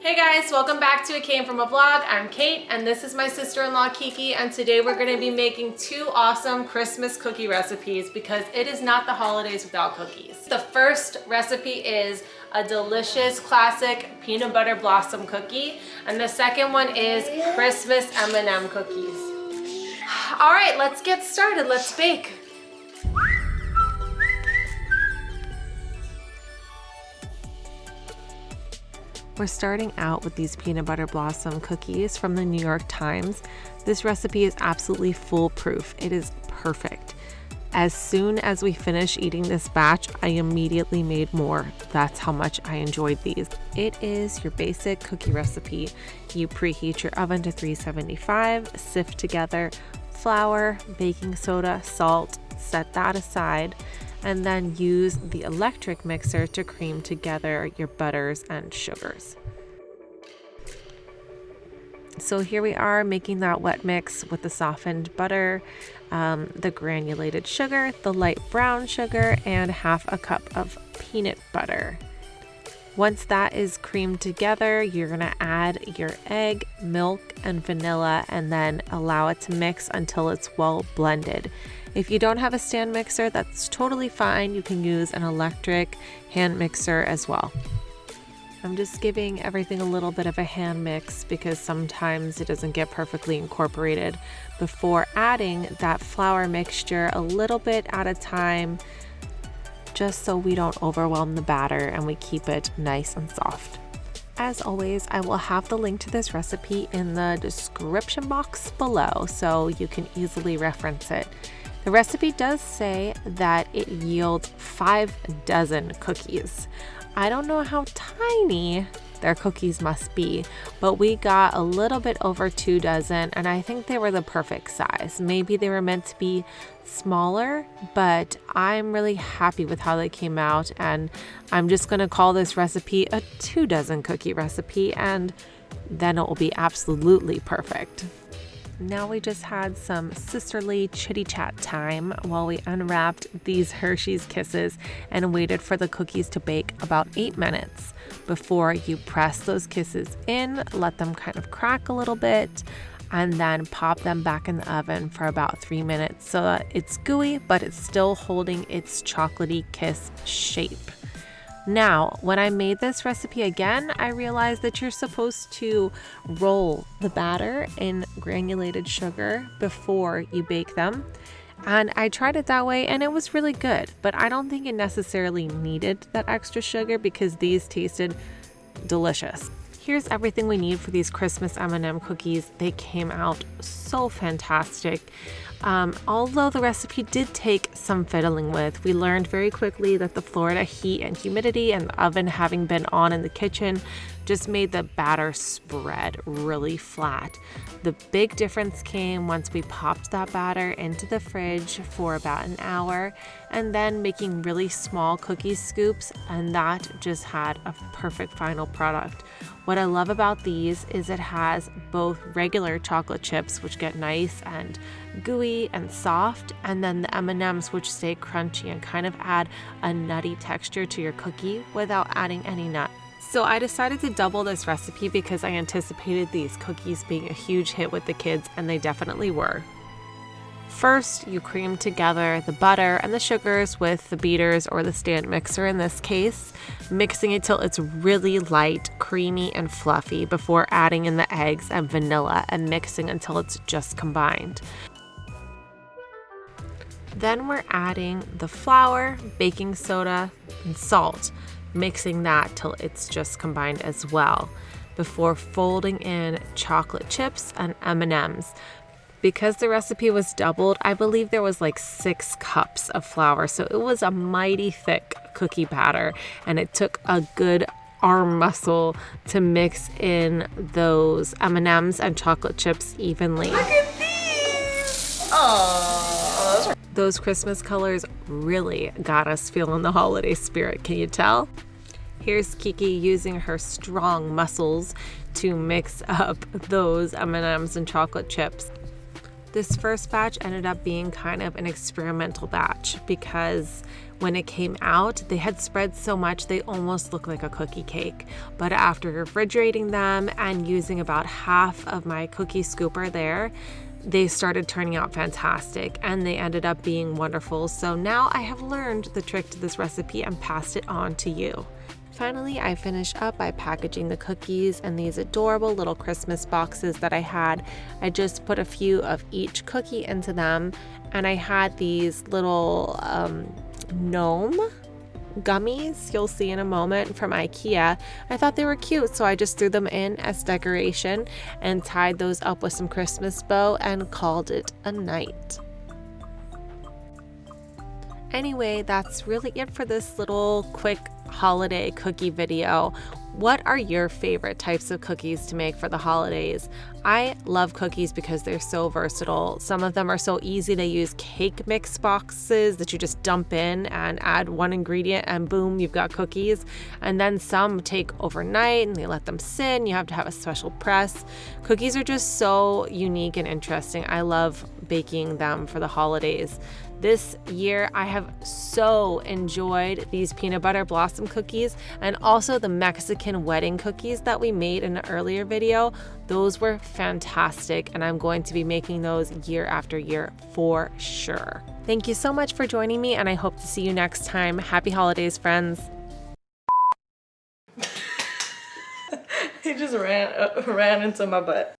Hey guys, welcome back to It Came From a Vlog. I'm Kate and this is my sister-in-law Kiki, and today we're going to be making two awesome Christmas cookie recipes because it is not the holidays without cookies. The first recipe is a delicious classic peanut butter blossom cookie, and the second one is Christmas M&M cookies. All right, let's get started. Let's bake. We're starting out with these peanut butter blossom cookies from the New York Times. This recipe is absolutely foolproof. It is perfect. As soon as we finished eating this batch, I immediately made more. That's how much I enjoyed these. It is your basic cookie recipe. You preheat your oven to 375, sift together flour, baking soda, salt, set that aside, and then use the electric mixer to cream together your butters and sugars. So here we are making that wet mix with the softened butter, the granulated sugar, the light brown sugar, and half a cup of peanut butter. Once that is creamed together, you're gonna add your egg, milk, and vanilla, and then allow it to mix until it's well blended. If you don't have a stand mixer, that's totally fine. You can use an electric hand mixer as well. I'm just giving everything a little bit of a hand mix because sometimes it doesn't get perfectly incorporated before adding that flour mixture a little bit at a time, just so we don't overwhelm the batter and we keep it nice and soft. As always, I will have the link to this recipe in the description box below so you can easily reference it. The recipe does say that it yields 5 dozen cookies. I don't know how tiny their cookies must be, but we got a little bit over 2 dozen, and I think they were the perfect size. Maybe they were meant to be smaller, but I'm really happy with how they came out, and I'm just gonna call this recipe a 2 dozen cookie recipe, and then it will be absolutely perfect. Now we just had some sisterly chitty chat time while we unwrapped these Hershey's Kisses and waited for the cookies to bake about 8 minutes before you press those kisses in, let them kind of crack a little bit, and then pop them back in the oven for about 3 minutes so that it's gooey, but it's still holding its chocolatey kiss shape. Now, when I made this recipe again, I realized that you're supposed to roll the batter in granulated sugar before you bake them. And I tried it that way and it was really good, but I don't think it necessarily needed that extra sugar because these tasted delicious. Here's everything we need for these Christmas M&M cookies. They came out so fantastic. Although the recipe did take some fiddling with, we learned very quickly that the Florida heat and humidity and the oven having been on in the kitchen just made the batter spread really flat. The big difference came once we popped that batter into the fridge for about an hour and then making really small cookie scoops, and that just had a perfect final product. What I love about these is it has both regular chocolate chips, which get nice and gooey and soft, and then the M&Ms, which stay crunchy and kind of add a nutty texture to your cookie without adding any nut. So I decided to double this recipe because I anticipated these cookies being a huge hit with the kids, and they definitely were. First, you cream together the butter and the sugars with the beaters or the stand mixer in this case, mixing it till it's really light, creamy, and fluffy before adding in the eggs and vanilla and mixing until it's just combined. Then we're adding the flour, baking soda, and salt, mixing that till it's just combined as well, before folding in chocolate chips and M&Ms. Because the recipe was doubled, I believe there was like 6 cups of flour, so it was a mighty thick cookie batter, and it took a good arm muscle to mix in those M&Ms and chocolate chips evenly. Look at these! Aww. Those Christmas colors really got us feeling the holiday spirit, can you tell? Here's Kiki using her strong muscles to mix up those M&Ms and chocolate chips. This first batch ended up being kind of an experimental batch because when it came out, they had spread so much they almost looked like a cookie cake. But after refrigerating them and using about half of my cookie scooper there, they started turning out fantastic and they ended up being wonderful. So now I have learned the trick to this recipe and passed it on to you. Finally, I finished up by packaging the cookies in these adorable little Christmas boxes that I had. I just put a few of each cookie into them, and I had these little gnome gummies you'll see in a moment from IKEA. I thought they were cute, so I just threw them in as decoration and tied those up with some Christmas bow and called it a night. Anyway, that's really it for this little quick holiday cookie video. What are your favorite types of cookies to make for the holidays? I love cookies because they're so versatile. Some of them are so easy. They use cake mix boxes that you just dump in and add one ingredient and boom, you've got cookies. And then some take overnight and they let them sit and you have to have a special press. Cookies are just so unique and interesting. I love baking them for the holidays. This year, I have so enjoyed these peanut butter blossom cookies and also the Mexican wedding cookies that we made in an earlier video. Those were fantastic, and I'm going to be making those year after year for sure. Thank you so much for joining me, and I hope to see you next time. Happy holidays, friends. He just ran into my butt.